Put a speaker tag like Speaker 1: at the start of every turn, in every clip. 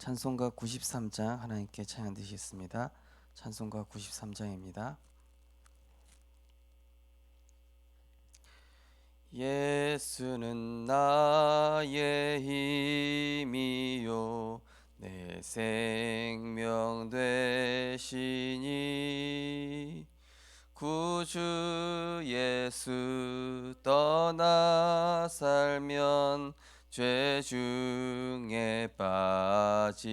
Speaker 1: 찬송가 93장 하나님께 찬양 드리겠습니다. 찬송가 93장입니다. 예수는 나의 힘이요 내 생명 되시니 구주 예수 떠나 살면 죄 중에 빠지리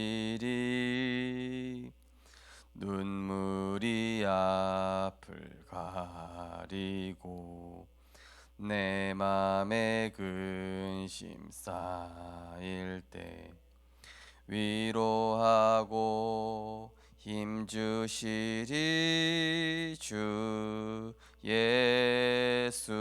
Speaker 1: 눈물이 앞을 가리고 내 맘에 근심 쌓일 때 위로하고 힘주시리 주 예수.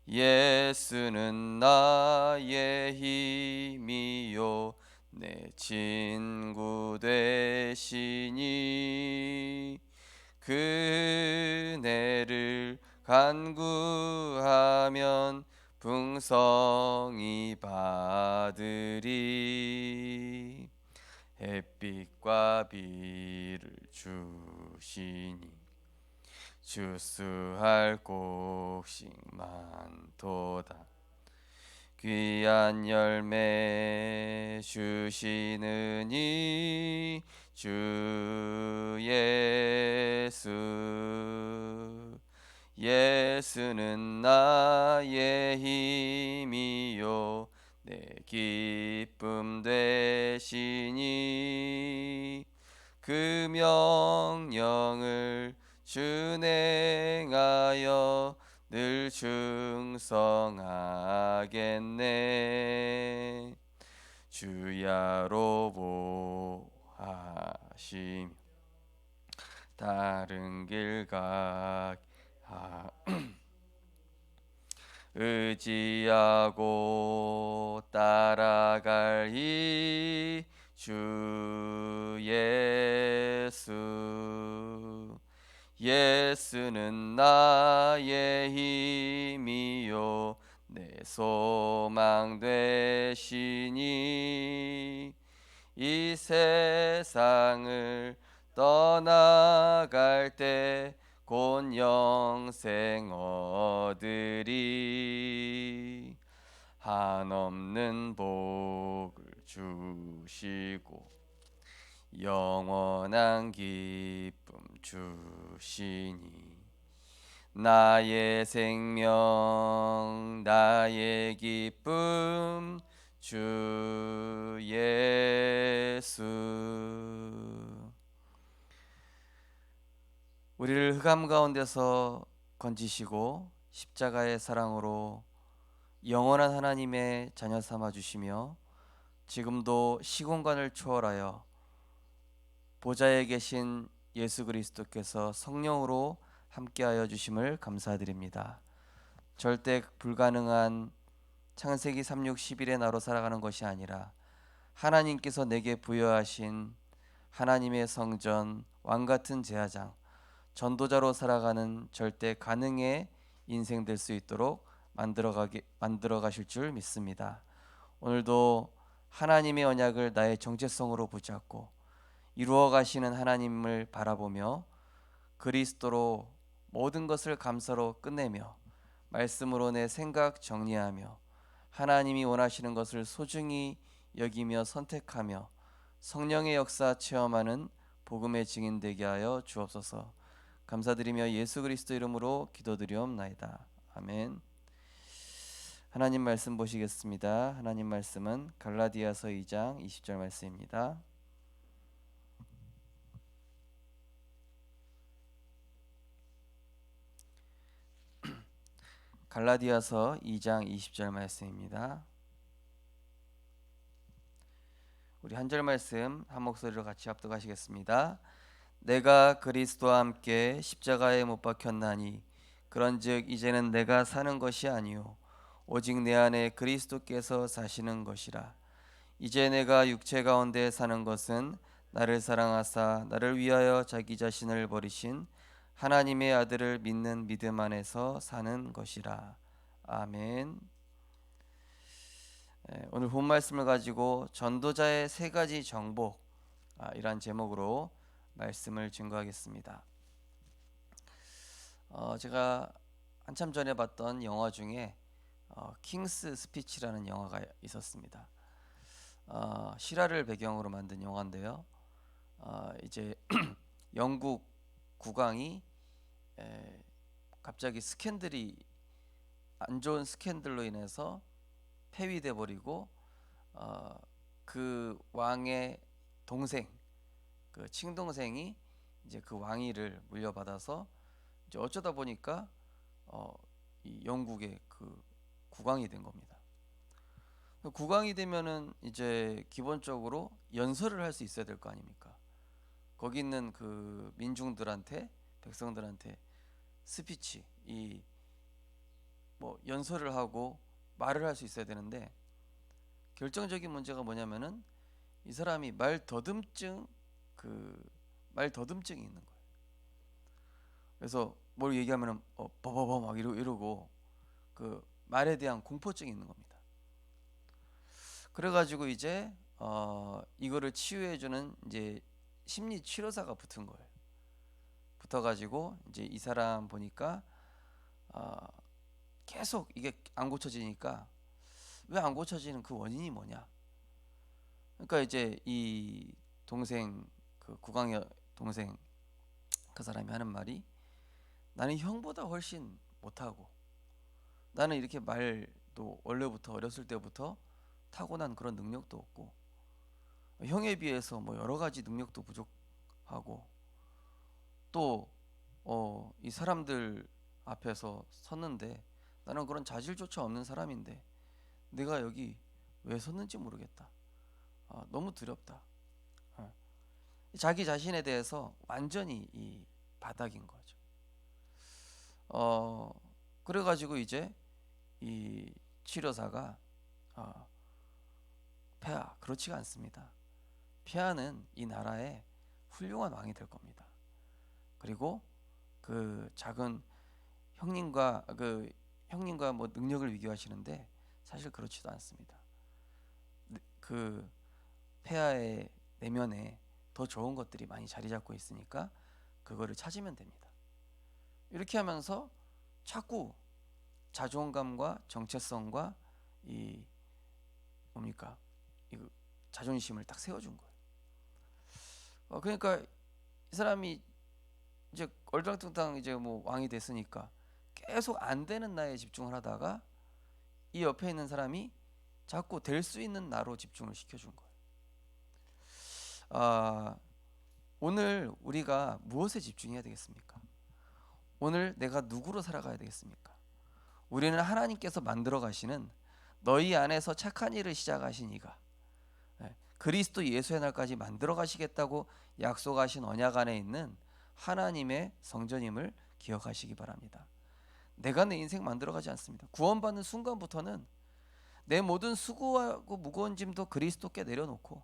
Speaker 1: 예수는 나의 힘이요 내 친구 되시니 그네를 간구하면 풍성히 받으리. 햇빛과 비를 주시니 주수할 곡식 많도다. 귀한 열매 주시느니 주 예수. 예수는 나의 힘이요 내 기쁨 되시니 그 명령을 준행하여 늘 충성하겠네. 주야로 보하시며 다른 길 의지하고 따라갈 이 주 예수. 예수는 나의 힘이요 내 소망 되시니 이 세상을 떠나갈 때 곧 영생 얻으리. 한없는 복을 주시고 영원한 기쁨 주시니 나의 생명 나의 기쁨 주 예수. 우리를 흑암 가운데서 건지시고 십자가의 사랑으로 영원한 하나님의 자녀 삼아 주시며 지금도 시공간을 초월하여 보좌에 계신 예수 그리스도께서 성령으로 함께하여 주심을 감사드립니다. 절대 불가능한 창세기 3육 11의 나로 살아가는 것이 아니라 하나님께서 내게 부여하신 하나님의 성전 왕같은 제사장 전도자로 살아가는 절대 가능의 인생 될 수 있도록 만들어 가실 줄 믿습니다. 오늘도 하나님의 언약을 나의 정체성으로 붙잡고 이루어 가시는 하나님을 바라보며 그리스도로 모든 것을 감사로 끝내며 말씀으로 내 생각 정리하며 하나님이 원하시는 것을 소중히 여기며 선택하며 성령의 역사 체험하는 복음의 증인 되게 하여 주옵소서. 감사드리며 예수 그리스도 이름으로 기도드리옵나이다. 아멘. 하나님 말씀 보시겠습니다. 하나님 말씀은 갈라디아서 2장 20절 말씀입니다. 갈라디아서 2장 20절 말씀입니다. 우리 한 절 말씀 한 목소리로 같이 합독하시겠습니다. 내가 그리스도와 함께 십자가에 못 박혔나니 그런즉 이제는 내가 사는 것이 아니요 오직 내 안에 그리스도께서 사시는 것이라. 이제 내가 육체 가운데 사는 것은 나를 사랑하사 나를 위하여 자기 자신을 버리신 하나님의 아들을 믿는 믿음 안에서 사는 것이라. 아멘. 오늘 본 말씀을 가지고 전도자의 세 가지 정복, 이란 제목으로 말씀을 증거하겠습니다. 제가 한참 전에 봤던 영화 중에 킹스 스피치라는 영화가 있었습니다. 실화를 배경으로 만든 영화인데요. 이제 영국 국왕이 갑자기 안 좋은 스캔들로 인해서 폐위돼 버리고 그 왕의 동생, 그 친동생이 이제 그 왕위를 물려받아서 이제 어쩌다 보니까 이 영국의 그 국왕이 된 겁니다. 국왕이 되면은 이제 기본적으로 연설을 할 수 있어야 될 거 아닙니까? 거기 있는 그 민중들한테, 백성들한테 스피치, 이 뭐 연설을 하고 말을 할 수 있어야 되는데, 결정적인 문제가 뭐냐면은 이 사람이 말더듬증이 있는 거예요. 그래서 뭘 얘기하면은 버버버 막 이러고 그 말에 대한 공포증이 있는 겁니다. 그래가지고 이제 이거를 치유해주는 이제 심리 치료사가 붙은 거예요. 붙어가지고 이제 이 사람 보니까 어, 계속 이게 안 고쳐지니까, 왜 안 고쳐지는 그 원인이 뭐냐? 그러니까 이제 이 동생, 그 국왕의 동생, 그 사람이 하는 말이, 나는 형보다 훨씬 못하고, 나는 이렇게 말도 원래부터 어렸을 때부터 타고난 그런 능력도 없고, 형에 비해서 뭐 여러 가지 능력도 부족하고, 또 이 사람들 앞에서 섰는데 나는 그런 자질조차 없는 사람인데 내가 여기 왜 섰는지 모르겠다. 너무 두렵다. 어. 자기 자신에 대해서 완전히 이 바닥인 거죠. 그래가지고 이제 이 치료사가 어, 폐하, 그렇지가 않습니다. 폐하는 이 나라의 훌륭한 왕이 될 겁니다. 그리고 그 작은 형님과 뭐 능력을 비교하시는데 사실 그렇지도 않습니다. 그 폐하의 내면에 더 좋은 것들이 많이 자리 잡고 있으니까 그거를 찾으면 됩니다. 이렇게 하면서 자꾸 자존감과 정체성과 이 뭡니까, 이 자존심을 딱 세워준 거예요. 그러니까 이 사람이 이제 얼떨뚱땅 이제 뭐 왕이 됐으니까 계속 안 되는 나에 집중을 하다가 이 옆에 있는 사람이 자꾸 될 수 있는 나로 집중을 시켜준 거예요. 아, 오늘 우리가 무엇에 집중해야 되겠습니까? 오늘 내가 누구로 살아가야 되겠습니까? 우리는 하나님께서 만들어 가시는 너희 안에서 착한 일을 시작하신 이가 그리스도 예수의 날까지 만들어 가시겠다고 약속하신 언약 안에 있는 하나님의 성전임을 기억하시기 바랍니다. 내가 내 인생 만들어 가지 않습니다. 구원받는 순간부터는 내 모든 수고하고 무거운 짐도 그리스도께 내려놓고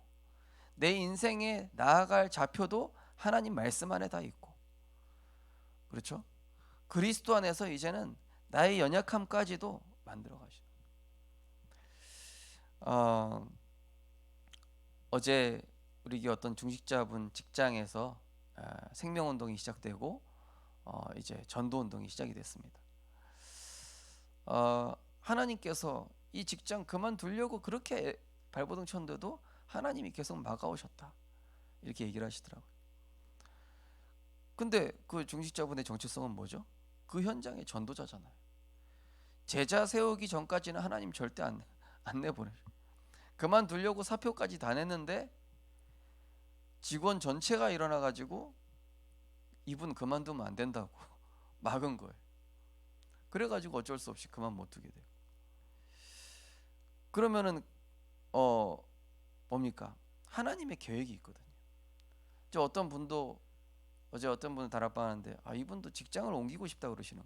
Speaker 1: 내 인생에 나아갈 좌표도 하나님 말씀 안에 다 있고, 그렇죠? 그리스도 안에서 이제는 나의 연약함까지도 만들어 가시는. 어제 우리 어떤 중직자분 직장에서 생명운동이 시작되고 이제 전도운동이 시작이 됐습니다. 하나님께서 이 직장 그만두려고 그렇게 발버둥 쳤는데도 하나님이 계속 막아오셨다, 이렇게 얘기를 하시더라고요. 근데 그 중직자분의 정체성은 뭐죠? 그 현장의 전도자잖아요. 제자 세우기 전까지는 하나님 절대 안 내보내요. 그만두려고 사표까지 다 냈는데 직원 전체가 일어나 가지고 이분 그만두면 안 된다고 막은 거예요. 그래가지고 어쩔 수 없이 그만 못 두게 돼요. 그러면은 어 뭡니까? 하나님의 계획이 있거든요. 어제 어떤 분은 다락방하는데 이분도 직장을 옮기고 싶다 그러시는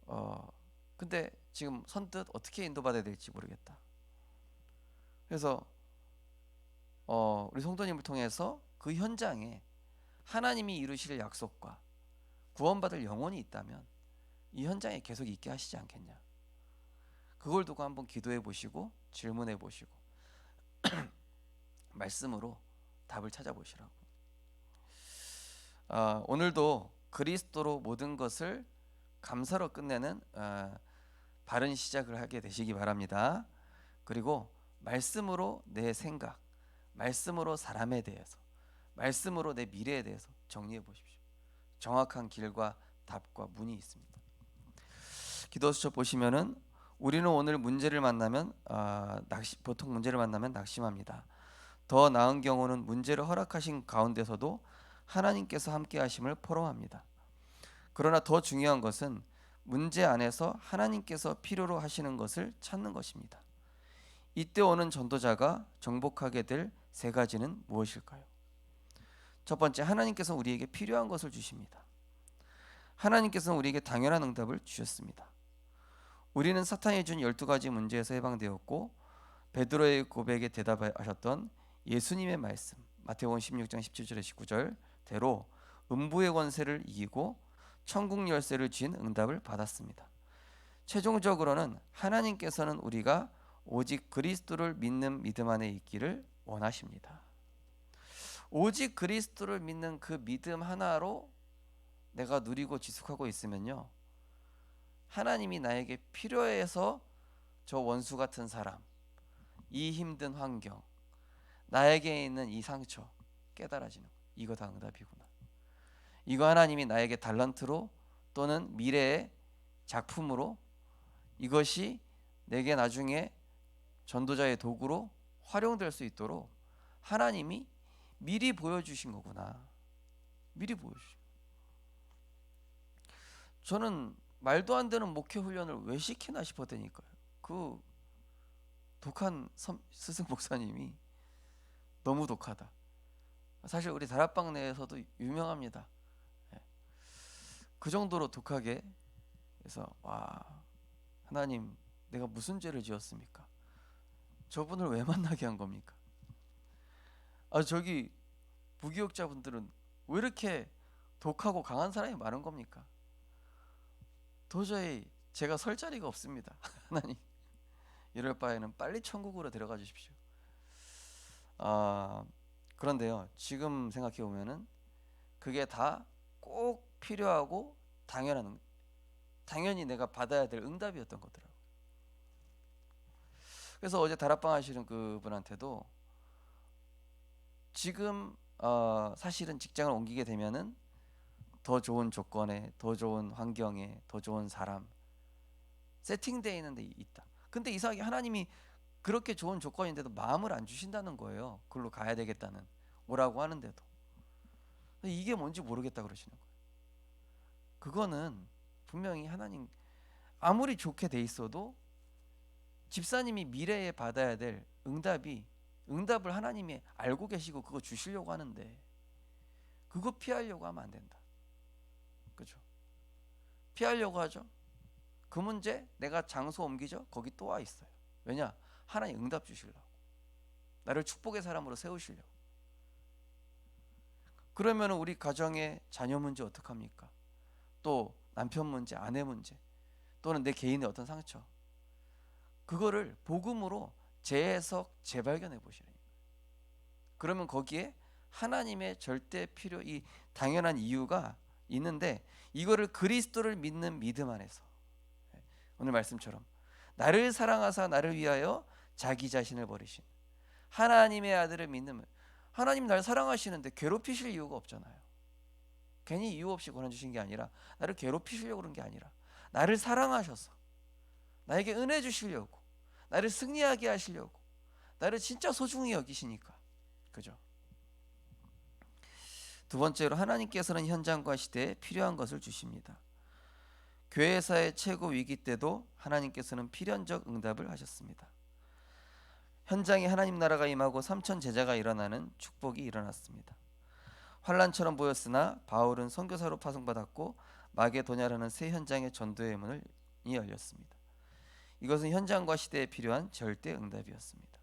Speaker 1: 거예요. 근데 지금 선뜻 어떻게 인도받아야 될지 모르겠다. 그래서 우리 성도님을 통해서 그 현장에 하나님이 이루실 약속과 구원받을 영혼이 있다면 이 현장에 계속 있게 하시지 않겠냐. 그걸 두고 한번 기도해 보시고 질문해 보시고 말씀으로 답을 찾아보시라고. 오늘도 그리스도로 모든 것을 감사로 끝내는 바른 시작을 하게 되시기 바랍니다. 그리고 말씀으로 내 생각, 말씀으로 사람에 대해서, 말씀으로 내 미래에 대해서 정리해 보십시오. 정확한 길과 답과 문이 있습니다. 기도 수첩 보시면은 우리는 오늘 문제를 만나면 보통 문제를 만나면 낙심합니다. 더 나은 경우는 문제를 허락하신 가운데서도 하나님께서 함께 하심을 포럼합니다. 그러나 더 중요한 것은 문제 안에서 하나님께서 필요로 하시는 것을 찾는 것입니다. 이때 오는 전도자가 정복하게 될 세 가지는 무엇일까요? 첫 번째, 하나님께서 우리에게 필요한 것을 주십니다. 하나님께서는 우리에게 당연한 응답을 주셨습니다. 우리는 사탄이 준 12가지 문제에서 해방되었고 베드로의 고백에 대답하셨던 예수님의 말씀 마태복음 16장 17절에 19절대로 음부의 권세를 이기고 천국 열쇠를 쥔 응답을 받았습니다. 최종적으로는 하나님께서는 우리가 오직 그리스도를 믿는 믿음 안에 있기를 원하십니다. 오직 그리스도를 믿는 그 믿음 하나로 내가 누리고 지속하고 있으면요, 하나님이 나에게 필요해서 저 원수 같은 사람, 이 힘든 환경, 나에게 있는 이 상처 깨달아지는, 이거 다 응답이구나. 이거 하나님이 나에게 달란트로 또는 미래의 작품으로, 이것이 내게 나중에 전도자의 도구로 활용될 수 있도록 하나님이 미리 보여주신 거구나. 미리 보여주신. 저는 말도 안 되는 목회 훈련을 왜 시키나 싶었다니까요. 그 독한 스승 목사님이 너무 독하다. 사실 우리 다락방 내에서도 유명합니다. 그 정도로 독하게 해서 와, 하나님 내가 무슨 죄를 지었습니까? 저분을 왜 만나게 한 겁니까? 저기 부교육자분들은 왜 이렇게 독하고 강한 사람이 많은 겁니까? 도저히 제가 설 자리가 없습니다. 하나님, 이럴 바에는 빨리 천국으로 데려가 주십시오. 그런데요, 지금 생각해 보면은 그게 다 꼭 필요하고 당연히 내가 받아야 될 응답이었던 거더라고요. 그래서 어제 다락방 하시는 그분한테도 지금 사실은 직장을 옮기게 되면은 더 좋은 조건에, 더 좋은 환경에, 더 좋은 사람 세팅되어 있는 데 있다. 근데 이상하게 하나님이 그렇게 좋은 조건인데도 마음을 안 주신다는 거예요. 그걸로 가야 되겠다는, 오라고 하는데도. 이게 뭔지 모르겠다 그러시는 거예요. 그거는 분명히 하나님, 아무리 좋게 돼 있어도 집사님이 미래에 받아야 될 응답을 하나님이 알고 계시고 그거 주시려고 하는데 그거 피하려고 하면 안 된다. 그죠? 피하려고 하죠. 그 문제 내가 장소 옮기죠. 거기 또 와 있어요. 왜냐? 하나님 응답 주시려고, 나를 축복의 사람으로 세우시려고. 그러면 우리 가정의 자녀 문제 어떡합니까? 또 남편 문제, 아내 문제, 또는 내 개인의 어떤 상처, 그거를 복음으로 재해석, 재발견해 보시라는 거예요. 그러면 거기에 하나님의 절대 필요, 이 당연한 이유가 있는데, 이거를 그리스도를 믿는 믿음 안에서, 오늘 말씀처럼 나를 사랑하사 나를 위하여 자기 자신을 버리신 하나님의 아들을 믿는, 하나님 날 사랑하시는데 괴롭히실 이유가 없잖아요. 괜히 이유 없이 권한 주신 게 아니라, 나를 괴롭히시려고 그런 게 아니라 나를 사랑하셔서 나에게 은혜 주시려고, 나를 승리하게 하시려고, 나를 진짜 소중히 여기시니까. 그죠? 두 번째로, 하나님께서는 현장과 시대에 필요한 것을 주십니다. 교회사의 최고 위기 때도 하나님께서는 필연적 응답을 하셨습니다. 현장에 하나님 나라가 임하고 3천 제자가 일어나는 축복이 일어났습니다. 환란처럼 보였으나 바울은 선교사로 파송받았고 마게도냐라는 새 현장의 전도의 문이 열렸습니다. 이것은 현장과 시대에 필요한 절대 응답이었습니다.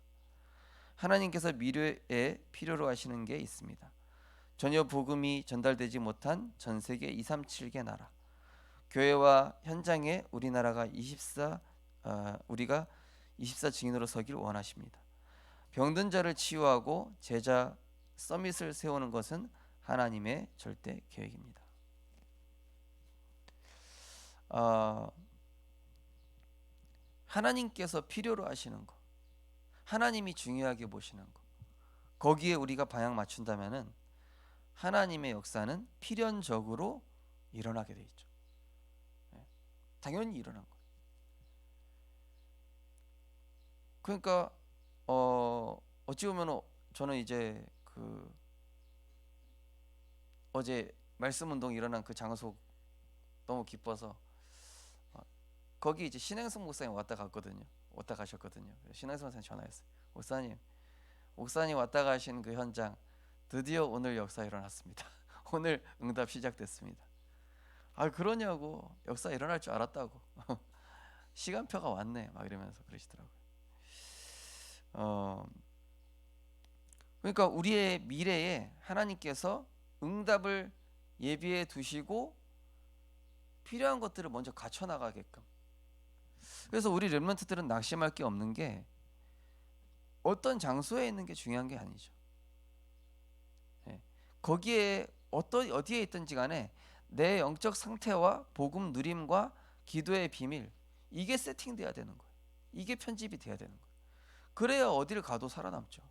Speaker 1: 하나님께서 미래에 필요로 하시는 게 있습니다. 전혀 복음이 전달되지 못한 전 세계 237개 나라, 교회와 현장에 우리나라가 우리가 24 증인으로 서길 원하십니다. 병든 자를 치유하고 제자 서밋을 세우는 것은 하나님의 절대 계획입니다. 하나님께서 필요로 하시는 것, 하나님이 중요하게 보시는 것, 거기에 우리가 방향 맞춘다면은 하나님의 역사는 필연적으로 일어나게 돼 있죠. 당연히 일어난 거예요. 그러니까 어찌 보면 저는 이제 어제 말씀 운동 일어난 그 장소 너무 기뻐서 거기 이제 신행성 목사님 왔다 갔거든요. 왔다 가셨거든요. 신행성 목사님 전화했어요. 목사님 왔다 가신 그 현장 드디어 오늘 역사 일어났습니다. 오늘 응답 시작됐습니다. 그러냐고, 역사 일어날 줄 알았다고. 시간표가 왔네 막 이러면서 그러시더라고요. 그러니까 우리의 미래에 하나님께서 응답을 예비해 두시고 필요한 것들을 먼저 갖춰 나가게끔. 그래서 우리 렘넌트들은 낙심할 게 없는 게 어떤 장소에 있는 게 중요한 게 아니죠. 거기에 어디에 있든지 간에 내 영적 상태와 복음 누림과 기도의 비밀, 이게 세팅돼야 되는 거예요. 이게 편집이 돼야 되는 거예요. 그래야 어디를 가도 살아남죠.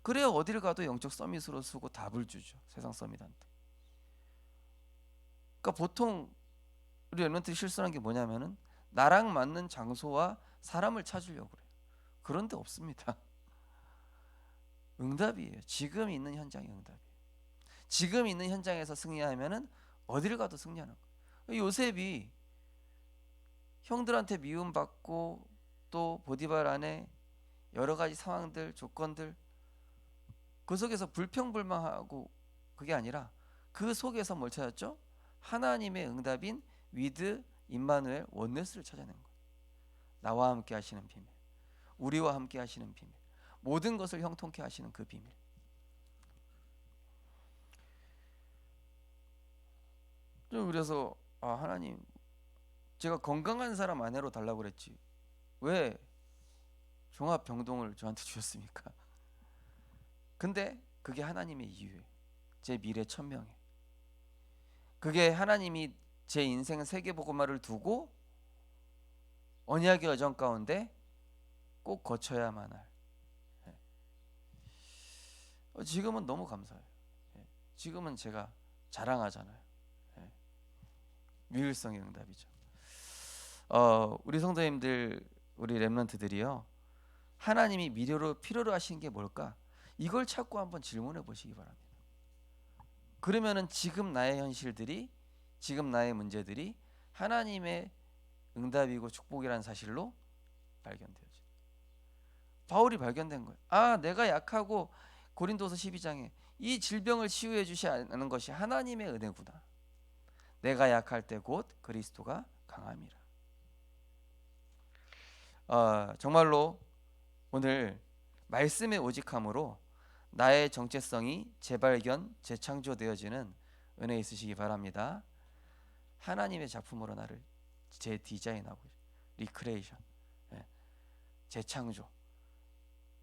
Speaker 1: 그래야 어디를 가도 영적 서밋으로 쓰고 답을 주죠. 세상 서밋한테. 그러니까 보통 우리 렘넌트들이 실수하는 게 뭐냐면은 나랑 맞는 장소와 사람을 찾으려고 그래요. 그런데 없습니다. 응답이에요. 지금 있는 현장의 응답이에요. 지금 있는 현장에서 승리하면은 어디를 가도 승리하는 거예요. 요셉이 형들한테 미움받고 또 보디발 안에 여러 가지 상황들, 조건들, 그 속에서 불평불만하고 그게 아니라 그 속에서 뭘 찾았죠? 하나님의 응답인 위드 임마누엘 원네스를 찾아낸 거예요. 나와 함께 하시는 비밀, 우리와 함께 하시는 비밀, 모든 것을 형통케 하시는 그 비밀. 그래서 하나님, 제가 건강한 사람 아내로 달라고 그랬지 왜 종합병동을 저한테 주셨습니까? 근데 그게 하나님의 이유예요. 제 미래 천명에. 그게 하나님이 제 인생 세계복음화를 두고 언약의 여정 가운데 꼭 거쳐야만 할. 지금은 너무 감사해요. 지금은 제가 자랑하잖아요. 유일성의 응답이죠. 우리 성도님들, 우리 렘넌트들이요, 하나님이 필요로 하시는 게 뭘까? 이걸 찾고 한번 질문해 보시기 바랍니다. 그러면은 지금 나의 현실들이, 지금 나의 문제들이 하나님의 응답이고 축복이라는 사실로 발견되어져. 바울이 발견된 거예요. 내가 약하고, 고린도서 12장에 이 질병을 치유해 주시 않는 것이 하나님의 은혜구나. 내가 약할 때 곧 그리스도가 강함이라. 정말로 오늘 말씀의 오직함으로 나의 정체성이 재발견, 재창조되어지는 은혜 있으시기 바랍니다. 하나님의 작품으로 나를 재디자인하고 리크레이션, 재창조,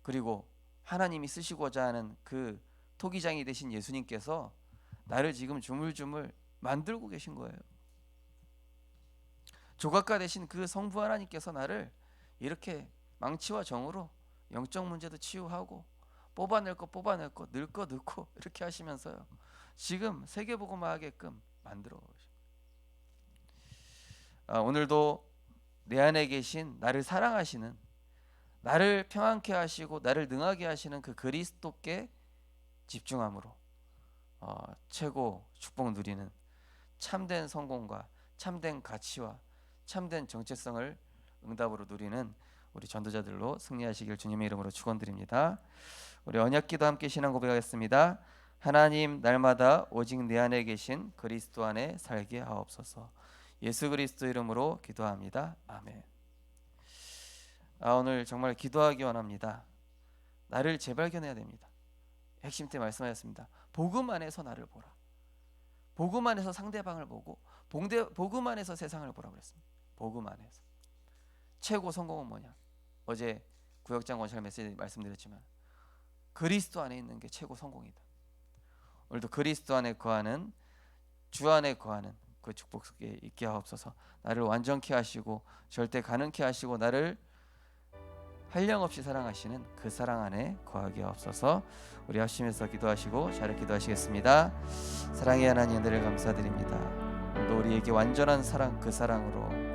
Speaker 1: 그리고 하나님이 쓰시고자 하는 그 토기장이 되신 예수님께서 나를 지금 주물주물 만들고 계신 거예요. 조각가 되신 그 성부 하나님께서 나를 이렇게 망치와 정으로 영적 문제도 치유하고 뽑아낼 거 넣을 거 넣고 이렇게 하시면서요, 지금 세계복음화 하게끔 만들어 오신 거예요. 오늘도 내 안에 계신 나를 사랑하시는, 나를 평안케 하시고 나를 능하게 하시는 그 그리스도께 집중함으로 최고 축복 누리는 참된 성공과 참된 가치와 참된 정체성을 응답으로 누리는 우리 전도자들로 승리하시길 주님의 이름으로 축원드립니다. 우리 언약기도 함께 신앙 고백하겠습니다. 하나님, 날마다 오직 내 안에 계신 그리스도 안에 살게 하옵소서. 예수 그리스도 이름으로 기도합니다. 아멘. 오늘 정말 기도하기 원합니다. 나를 재발견해야 됩니다. 핵심 때 말씀하셨습니다. 복음 안에서 나를 보라. 복음 안에서 상대방을 보고 복음 안에서 세상을 보라 그랬습니다. 복음 안에서. 최고 성공은 뭐냐? 어제 구역장 원찰 메시지 말씀드렸지만 그리스도 안에 있는 게 최고 성공이다. 오늘도 그리스도 안에 거하는, 주 안에 거하는 그 축복 속에 있게 하옵소서. 나를 완전케 하시고 절대 가능케 하시고 나를 한량없이 사랑하시는 그 사랑 안에 거하게 하옵소서. 우리 합심해서 기도하시고 자력 기도하시겠습니다. 사랑의 하나님, 은혜를 감사드립니다. 오늘도 우리에게 완전한 사랑, 그 사랑으로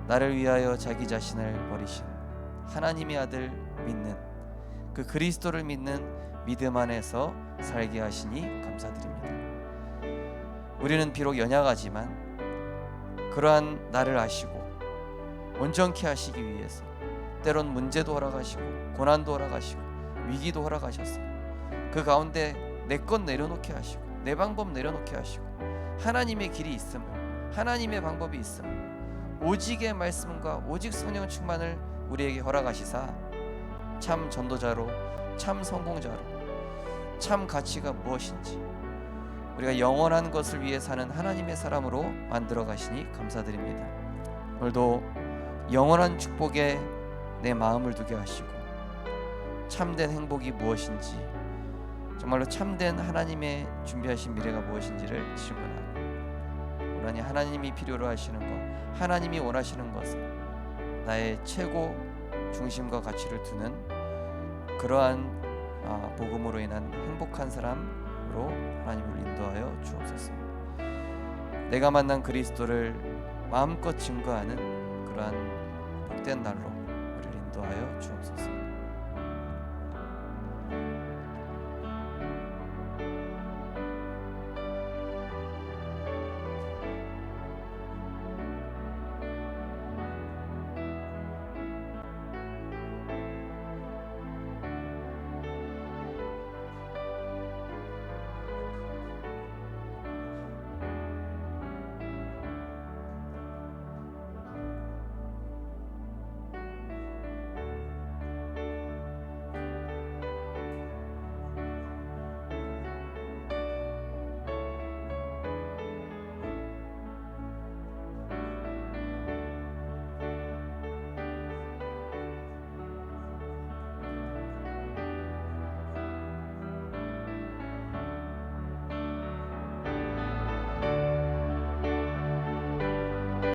Speaker 1: 나를 위하여 자기 자신을 버리신 하나님의 아들 믿는 그 그리스도를 믿는 믿음 안에서 살게 하시니 감사드립니다. 우리는 비록 연약하지만 그러한 나를 아시고 온전케 하시기 위해서 때론 문제도 허락하시고 고난도 허락하시고 위기도 허락하셔서 그 가운데 내 것 내려놓게 하시고 내 방법 내려놓게 하시고 하나님의 길이 있음을, 하나님의 방법이 있음을, 오직의 말씀과 오직 성령 충만을 우리에게 허락하시사 참 전도자로, 참 성공자로, 참 가치가 무엇인지 우리가 영원한 것을 위해 사는 하나님의 사람으로 만들어 가시니 감사드립니다. 오늘도 영원한 축복에 내 마음을 두게 하시고 참된 행복이 무엇인지, 정말로 참된 하나님의 준비하신 미래가 무엇인지를 질문하고 오라니 하나님이 필요로 하시는 것, 하나님이 원하시는 것을 나의 최고 중심과 가치를 두는 그러한 복음으로 인한 행복한 사람으로 하나님을 인도하여 주옵소서. 내가 만난 그리스도를 마음껏 증거하는 그러한 복된 날로 우리를 인도하여 주옵소서.